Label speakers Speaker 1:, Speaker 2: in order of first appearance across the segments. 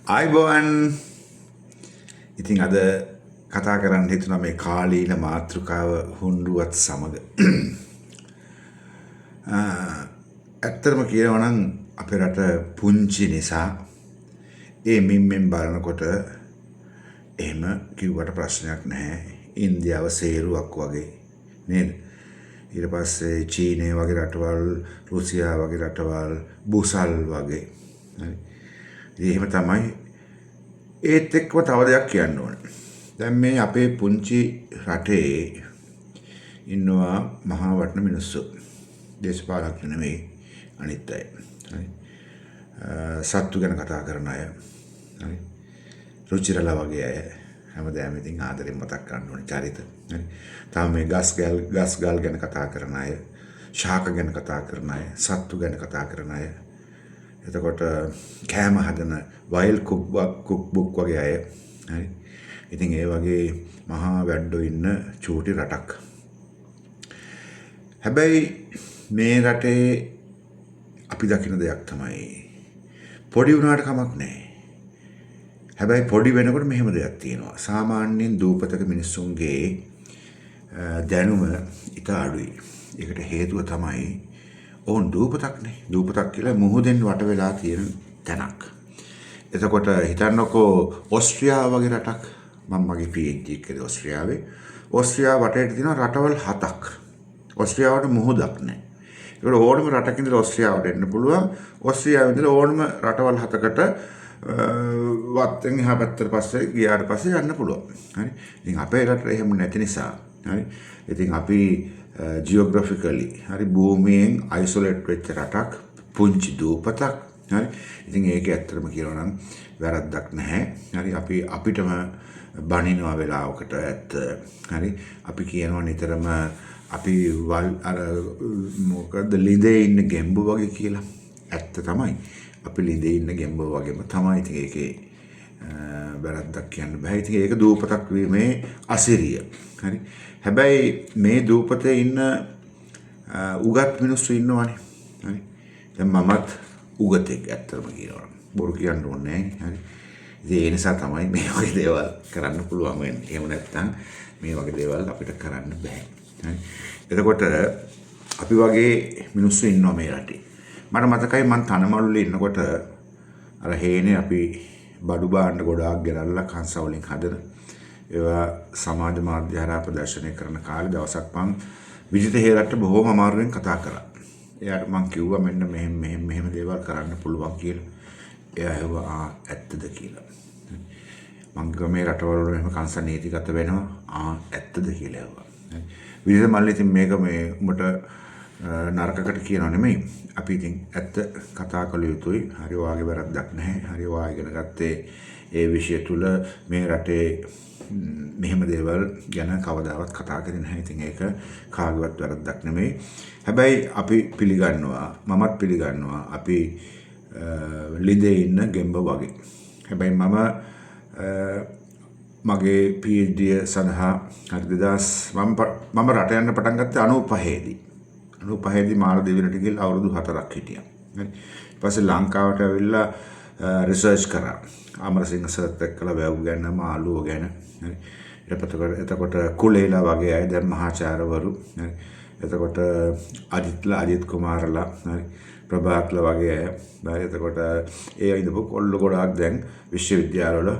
Speaker 1: ආයිබෝවන් ඉතින් අද කතා කරන්න හිතුණා මේ කාලීන මාතෘකාව හුන්ඩුවත් සමග. ඇත්තටම කියනවා නම් අපේ රට පුංචි නිසා ඒ මිම්මෙන් බලනකොට එහෙම කිව්වට ප්‍රශ්නයක් නැහැ. ඉන්දියාව සේරුවක් වගේ නේද? ඊට පස්සේ චීනය වගේ රටවල්, රුසියා වගේ රටවල්, බුසල් වගේ. හරි. එහෙම තමයි. ඒත් එක්කම තව දෙයක් කියන්න ඕනේ. දැන් මේ අපේ පුංචි රටේ ඉන්නවා මහා වටින මිනිස්සු. දේශපාලඥ නෙමෙයි අනිත් අය. හරි. සත්තු ගැන කතා කරන අය. හරි. රුචිරලා වගේ අය. හැමදාම ඉතින් ආදරෙන් මතක් කරන්න ඕනේ චරිත. හරි. තාම මේ ගස් ගල් ගැන කතා කරන අය, ශාක ගැන කතා කරන අය, සත්තු ගැන කතා කරන අය. එතකොට කෑම හදන වයිල් කුක්බුක් වගේ අය. හරි. ඉතින් ඒ වගේ මහා වැඩ්ඩෝ ඉන්න චූටි රටක්. හැබැයි මේ රටේ අපි දකින දෙයක් තමයි පොඩි වුණාට කමක් නැහැ. හැබැයි පොඩි වෙනකොට මෙහෙම දෙයක් තියෙනවා. සාමාන්‍යයෙන් දූපතක මිනිස්සුන්ගේ දැනුම ඉත අඩුයි. ඒකට හේතුව තමයි ඕන් දූපතක්නේ. දූපතක් කියලා මුහුදෙන් වට වෙලා තියෙන තැනක්. එතකොට හිතන්නකෝ ඕස්ට්‍රියාව වගේ රටක්. මම මගේ PhD එක කරේ ඕස්ට්‍රියාවේ. ඕස්ට්‍රියාව වටේට තියෙන රටවල් 7ක්. ඕස්ට්‍රියාවට මුහුදක් නැහැ. ඒකට ඕනම රටක ඉඳලා ඕස්ට්‍රියාවට එන්න පුළුවන්. ඕස්ට්‍රියාවේ ඉඳලා ඕනම රටවල් 7කට වත්තෙන් එහා පැත්තට පස්සේ ගියාට පස්සේ යන්න පුළුවන්. හරි. ඉතින් අපේ රටේ එහෙම නැති නිසා හරි. ඉතින් අපි ජියෝග්‍රැෆිකලි හරි භූමියෙන් අයිසොලේට් වෙච්ච රටක්, පුංචි දූපතක්. හරි. ඉතින් ඒක ඇත්තටම කියනවා නම් වැරද්දක් නැහැ. හරි. අපිටම බනිනවා වෙලාවකට ඇත්ත. හරි. අපි කියනවා නිතරම අපි අර මොකද ලිඳේ ඉන්න ගෙම්බු වගේ කියලා. ඇත්ත තමයි. අපි ලිඳේ ඉන්න ගෙම්බු වගේම තමයි. ඉතින් ඒකේ වැරද්දක් කියන්න බෑ. ඉතින් ඒක දූපතක් වීමේ අසිරිය. හරි. හැබැයි මේ දූපතේ ඉන්න උගත් මිනිස්සු ඉන්නවනේ. හරි. දැන් මමත් උගතෙක් ඇත්තටම කියනවා. බොරු කියන්න ඕනේ නැහැ. හරි. ඉතින් ඒ නිසා තමයි මේ වගේ දේවල් කරන්න පුළුවන් වෙන්නේ. එහෙම නැත්නම් මේ වගේ දේවල් අපිට කරන්න බෑ. හරි. එතකොට අපි වගේ මිනිස්සු ඉන්නවා මේ රටේ. මට මතකයි මම තනමළුවේ ඉන්නකොට අර හේනේ අපි බඩු බාණ්ඩ ගොඩාක් ගෙනල්ලා කංශවලින් හදන ඒවා සමාජ මාධ්‍ය හරහා ප්‍රදර්ශනය කරන කාලේ දවසක් මම විජිත හේරට බොහොම අමාරුවෙන් කතා කරා. එයාට මම කිව්වා මෙන්න මෙහෙම දේවල් කරන්න පුළුවන් කියලා. එයා ඇහුවා ඇත්තද කියලා. මම කිව්වා මේ රටවල එහෙම කංශ නීතිගත වෙනවා. ඇත්තද කියලා ඇහුවා. විජිත මල්ලි ඉතින් මේක මේ උඹට නරකකට කියනව නෙමෙයි. අපි ඉතින් ඇත්ත කතා කළ යුතුයි. හරි වාගේ වැරද්දක් නැහැ. හරි වා ඉගෙන ගත්තේ ඒ විෂය තුල මේ රටේ මෙහෙම දේවල් ගැන කවදාවත් කතා කරන්නේ නැහැ. ඉතින් ඒක කාගේවත් වැරද්දක් නෙමෙයි. හැබැයි අපි පිළිගන්නවා, මමත් පිළිගන්නවා අපි ලිඳේ ඉන්න ගෙම්බ වගේ. හැබැයි මගේ PhD සඳහා හරි 2000 මම රට යන්න පටන් ගත්තේ 95 දී. 95 දී මාලදීවයට ගිහලා අවුරුදු 4ක් හිටියා. හරි. ඊට පස්සේ ලංකාවට ඇවිල්ලා රිසර්ච් කරා. අමරසිංහ සර්ත් එක්කලා වැව් ගැන, මාළුව ගැන. හරි. එතකොට කුලේලා වගේ අය දැන් මහාචාර්යවරු. හරි. එතකොට අජිත් කුමාරලා, හරි. ප්‍රභාත්ලා වගේ අය. හරි. එතකොට ඒ ඉඳපු කොල්ල ගොඩාක් දැන් විශ්වවිද්‍යාලවල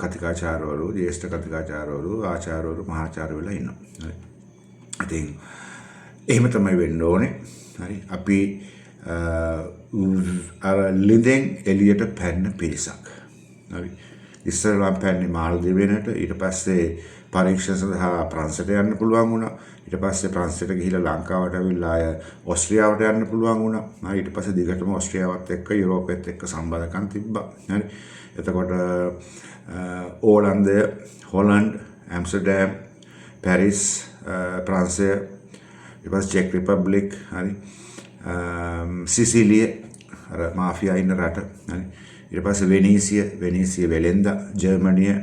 Speaker 1: කතිකාචාර්යවරු, ජ්‍යෙෂ්ඨ කතිකාචාර්යවරු, ආචාර්යවරු, මහාචාර්යවරු ඉන්නවා. හරි. ඉතින් එහෙම තමයි වෙන්න ඕනේ. හරි. අපි අර ලිඳෙන් එළියට පැන්න පිරිසක්. හරි. ඉස්සරලා පැන්නේ මාලදිවයිනට. ඊට පස්සේ පරීක්ෂා සඳහා ප්‍රංශයට යන්න පුළුවන් වුණා. ඊට පස්සේ ප්‍රංශයට ගිහිලා ලංකාවට ඇවිල්ලා ආය ඕස්ට්‍රියාවට යන්න පුළුවන් වුණා. හරි. ඊට පස්සේ දිගටම ඕස්ට්‍රියාවත් එක්ක යුරෝපෙත් එක්ක සම්බන්ධකම් තිබ්බා. හරි. එතකොට ඕලන්දය, හොලන්ඩ්, ඇම්ස්ටර්ඩම්, පැරිස්, ප්‍රංශය, ඊට පස්සේ චෙක් රිපබ්ලික්, හරි. සිසිලිය අර මාෆියා ඉන්න රට. හරි. ඊට පස්සේ වෙනීසිය වෙලෙන්ද, ජර්මනිය.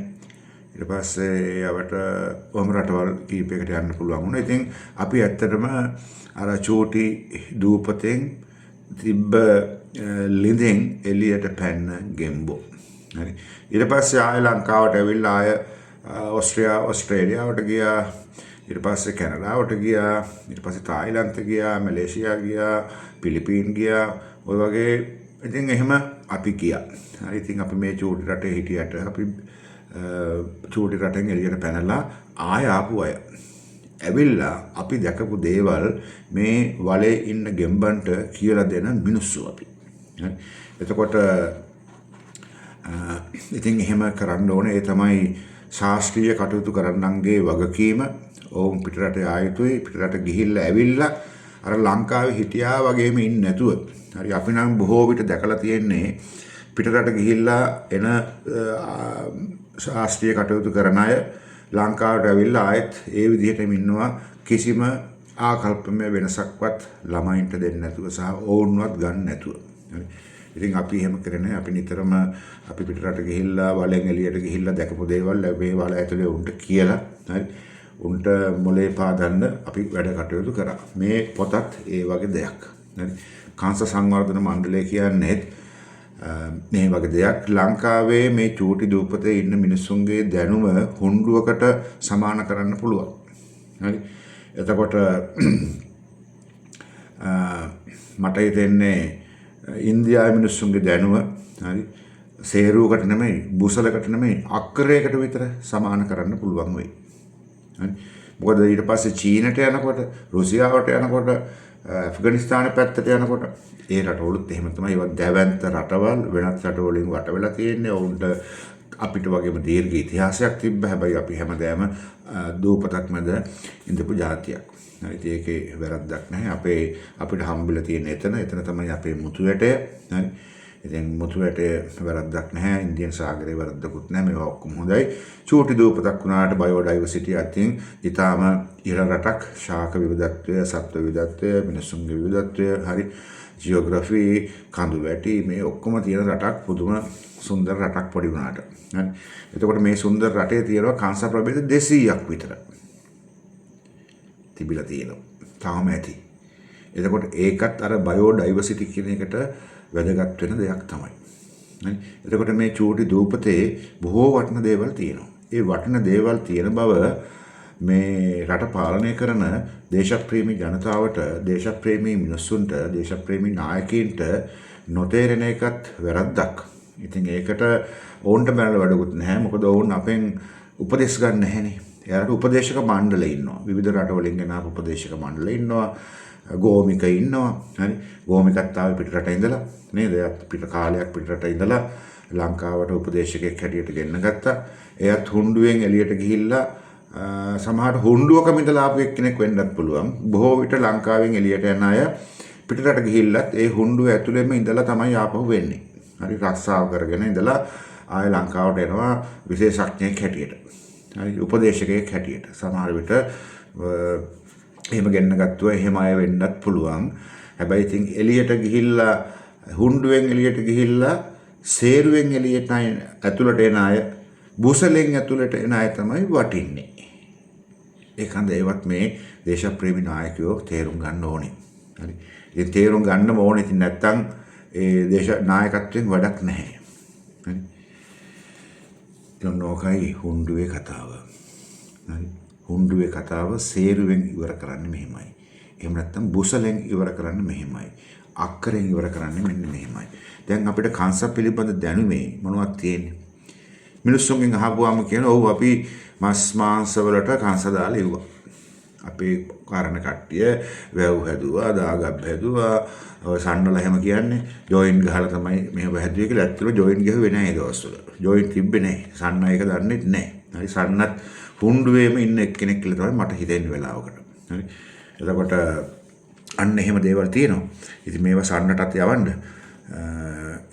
Speaker 1: ඊට පස්සේ යවට ඔහම රටවල් කීපයකට යන්න පුළුවන් වුණා. ඉතින් අපි ඇත්තටම අර චූටි දූපතෙන් තිබ්බ ලිඳෙන් එළියට පැන්න ගෙම්බෝ. හරි. ඊට පස්සේ ආය ලංකාවට ඇවිල්ලා ආය ඔස්ට්‍රේලියාවට ගියා. ඊට පස්සේ කැනඩාවට ගියා. ඊට පස්සේ තායිලන්තෙ ගියා, මැලේසියා ගියා, පිලිපීන් ගියා. ඔය වගේ ඉතින් එහෙම අපි ගියා. හරි. ඉතින් අපි මේ චූටි රටේ හිටියට අපි චූටි රටෙන් එළියට පැනලා ආය ආපු අය. ඇවිල්ලා අපි දැකපු දේවල් මේ වලේ ඉන්න ගෙම්බන්ට කියලා දෙන මිනිස්සු අපි. එතකොට ඉතින් එහෙම කරන්න ඕනේ. ඒ තමයි ශාස්ත්‍රීය කටයුතු කරන්නන්ගේ වගකීම. ඔවුන් පිටරට ආයුතුයි. පිටරට ගිහිල්ලා ඇවිල්ලා අර ලංකාවේ හිටියා වගේම ඉන්නේ නැතුව. හරි. අපි නම් බොහෝ විට දැකලා තියෙන්නේ පිටරට ගිහිල්ලා එන ශාස්ත්‍රීය කටයුතු කරන අය ලංකාවට ඇවිල්ලා ආයෙත් ඒ විදිහටම ඉන්නවා. කිසිම ආකල්පමය වෙනසක්වත් ළමයින්ට දෙන්නේ නැතුව සහ ඕන්වත් ගන්න නැතුව. හරි. ඉතින් අපි එහෙම කරන්නේ අපි නිතරම අපි පිටරට ගිහිල්ලා වලෙන් එළියට ගිහිල්ලා දැකපු දේවල් මේ වල ඇතුලේ උන්ට කියලා. හරි. උන්ට මොලේ පාදන්න අපි වැඩ කටයුතු කරා. මේ පොතත් ඒ වගේ දෙයක්. හරි. කාංශ සංවර්ධන මණ්ඩලය කියන්නේ මේ වගේ දෙයක්. ලංකාවේ මේ චූටි දූපතේ ඉන්න මිනිස්සුන්ගේ දැනුම හුණ්ඩුවකට සමාන කරන්න පුළුවන්. හරි. එතකොට මට හිතෙන්නේ ඉන්දියාවේ මිනිස්සුන්ගේ දැනුම හරි සේරුවකට නෙමෙයි බුසලකට නෙමෙයි අක්කරයකට විතර සමාන කරන්න පුළුවන් වෙයි. හරි. මොකද ඊට පස්සේ චීනට යනකොට, රුසියාවට යනකොට, ඇෆ්ගනිස්තානේ පැත්තට යනකොට ඒ රටවලුත් එහෙම තමයි. ඒවා දැවැන්ත රටවල් වෙනත් රටවලින් වට වෙලා තියෙන්නේ. ඔවුන්ට අපිට වගේම දීර්ඝ ඉතිහාසයක් තිබ්බ. හැබැයි අපි හැමදාම දූපතක් මැද ඉඳපු ජාතියක්. හරි. ඒකේ වැරද්දක් නැහැ. අපිට හම්බෙලා තියෙන එතන තමයි අපේ මුතු ඇටය. හරි. ඉතින් මුතු ඇටය වැරද්දක් නැහැ. ඉන්දියන් සාගරේ වැරද්දකුත් නැහැ. මේවා ඔක්කොම හොඳයි. චූටි දූපතක් වුණාට බයෝඩයිවර්සිටි අතින් ඊටාම ඉහළ රටක්. ශාක විවිධත්වය, සත්ව විවිධත්වය, මිනිසුන්ගේ විවිධත්වය, හරි ජියෝග්‍රැෆි, කඳු වැටි මේ ඔක්කොම තියෙන රටක්. පුදුම සුන්දර රටක් පොඩි වුණාට. හරි. එතකොට මේ සුන්දර රටේ තියෙනවා කාංශ ප්‍රභේද 200ක් විතර. තිබිලා තියෙනවා. තාම ඇති. එතකොට ඒකත් අර බයෝඩයිවර්සිටි කියන එකට වැදගත් වෙන දෙයක් තමයි. හරි. එතකොට මේ චූටි දූපතේ බොහෝ වටින දේවල් තියෙනවා. ඒ වටින දේවල් තියෙන බව මේ රට පාලනය කරන දේශප්‍රේමී ජනතාවට, දේශප්‍රේමී මිනිස්සුන්ට, දේශප්‍රේමී නායකයින්ට නොතේරෙන එකත් වැරද්දක්. ඉතින් ඒකට ඕන්ට බැලලා වැඩකුත් නැහැ. මොකද ඕන් අපෙන් උපදෙස් ගන්න නැහැනේ. එයාට උපදේශක මණ්ඩල ඉන්නවා. විවිධ රටවලින් ගෙන ආපු උපදේශක මණ්ඩල ඉන්නවා. ගෝමික ඉන්නවා. හරි. ගෝමිකත් ආවේ පිටරට ඉඳලා නේද? එයාත් පිට කාලයක් පිටරට ඉඳලා ලංකාවට උපදේශකයෙක් හැටියට ගෙන්න ගත්තා. එයාත් හුණ්ඩුවෙන් එළියට ගිහිල්ලා සමහර හුණ්ඩුවකම ඉඳලා ආපු එක්කෙනෙක් වෙන්නත් පුළුවන්. බොහෝ විට ලංකාවෙන් එළියට යන අය පිටරට ගිහිල්ලත් ඒ හුණ්ඩුව ඇතුළෙම ඉඳලා තමයි ආපහු වෙන්නේ. හරි. රස්සාව කරගෙන ඉඳලා ආය ලංකාවට එනවා විශේෂඥයෙක් හැටියට. හරි. උපදේශකයෙක් හැටියට. සමහර විට එහෙම ගෙන්න ගත්තුවා එහෙම අය වෙන්නත් පුළුවන්. හැබැයි ඉතින් එළියට ගිහිල්ලා හුණ්ඩුවෙන් එළියට ගිහිල්ලා සේරුවෙන් එළියට ඇතුළට එන අය, බුසලෙන් ඇතුළට එන අය තමයි වටින්නේ. ඒකන්ද ඒවත් මේ දේශප්‍රේමී නායකයෝ තේරුම් ගන්න ඕනේ. හරි. ඉතින් තේරුම් ගන්නම ඕනේ. ඉතින් නැත්තම් ඒ දේශ නායකත්වයෙන් වැඩක් නැහැ. හරි. නෝකයි හුණ්ඩුවේ කතාව. හරි. හුණ්ඩුවේ කතාව සේරුවෙන් ඉවර කරන්නේ මෙහෙමයි. එහෙම නැත්නම් බුසලෙන් ඉවර කරන්නේ මෙහෙමයි. අක්කරෙන් ඉවර කරන්නේ මෙන්න මෙහෙමයි. දැන් අපිට කාංශ පිළිබඳ දැනුමේ මොනවද තියෙන්නේ? මිනිස්සුන්ගෙන් අහපුවාම කියන ඔව් අපි මස් මාංශ වලට කාංශ දාලා ඉවුවා. අපේ කාරණ කට්ටිය වැව් හැදුවා, දාගබ් හැදුවා. ඔය සන්නල එහෙම කියන්නේ ජොයින් ගහලා තමයි මෙහෙම හැදුවේ කියලා. ඇත්තටම ජොයින් ගහුවේ නැහැ ඒ දවස්වල. ජොයින් තිබ්බේ නැහැ. සන්න එක දන්නේ නැහැ. හරි. සන්නත් හුණ්ඩුවේම ඉන්න එක්කෙනෙක් කියලා තමයි මට හිතෙන වෙලාවකට. හරි. එතකොට අන්න එහෙම දේවල් තියෙනවා. ඉතින් මේවා සන්නටත් යවන්න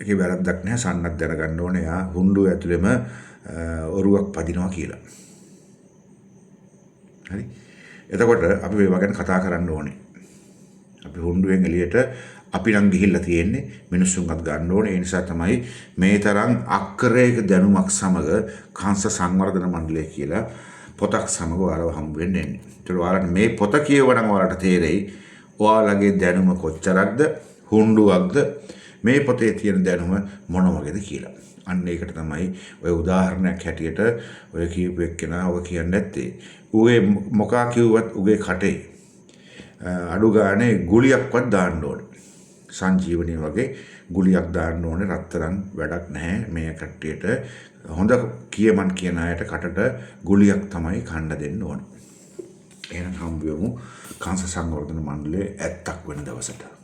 Speaker 1: ඒකේ වැරද්දක් නැහැ. සන්නත් දැනගන්න ඕනේ යා හුණ්ඩුව ඇතුළෙම ඔරුවක් පදිනවා කියලා. හරි. එතකොට අපි මේවා ගැන කතා කරන්න ඕනේ. අපි හුණ්ඩුවෙන් එළියට අපි නම් ගිහිල්ලා තියෙන්නේ මිනිස්සුන්වත් ගන්න ඕනේ. ඒ නිසා තමයි මේ තරම් අක්කරයක දැනුමක් සමග කාංශ සංවර්ධන මණ්ඩලය කියලා පොතක් සමග ඔයාලව හම්බ වෙන්නේ. ඒතර ඔයාලට මේ පොත කියවනම් ඔයාලට තේරෙයි ඔයාලගේ දැනුම කොච්චරක්ද, හුණ්ඩුවක්ද, මේ පොතේ තියෙන දැනුම මොන වගේද කියලා. අන්න ඒකට තමයි ඔය උදාහරණයක් හැටියට ඔය කියපු එක්කෙනා ඔය කියන්නේ නැත්තේ. ඌගේ මොකා කිව්වත් ඌගේ කටේ අඩු ගානේ ගුලියක්වත් දාන්න ඕනේ. සංජීවනී වගේ ගුලියක් දාන්න ඕනේ. රත්තරන් වැඩක් නැහැ මේ කට්ටියට. හොඳ කියමන් කියන අයට කටට ගුලියක් තමයි කන්න දෙන්න ඕනේ. එහෙනම් හම්බ වෙමු කාංශ සංවර්ධන මණ්ඩලයේ 70ක් වෙන දවසට.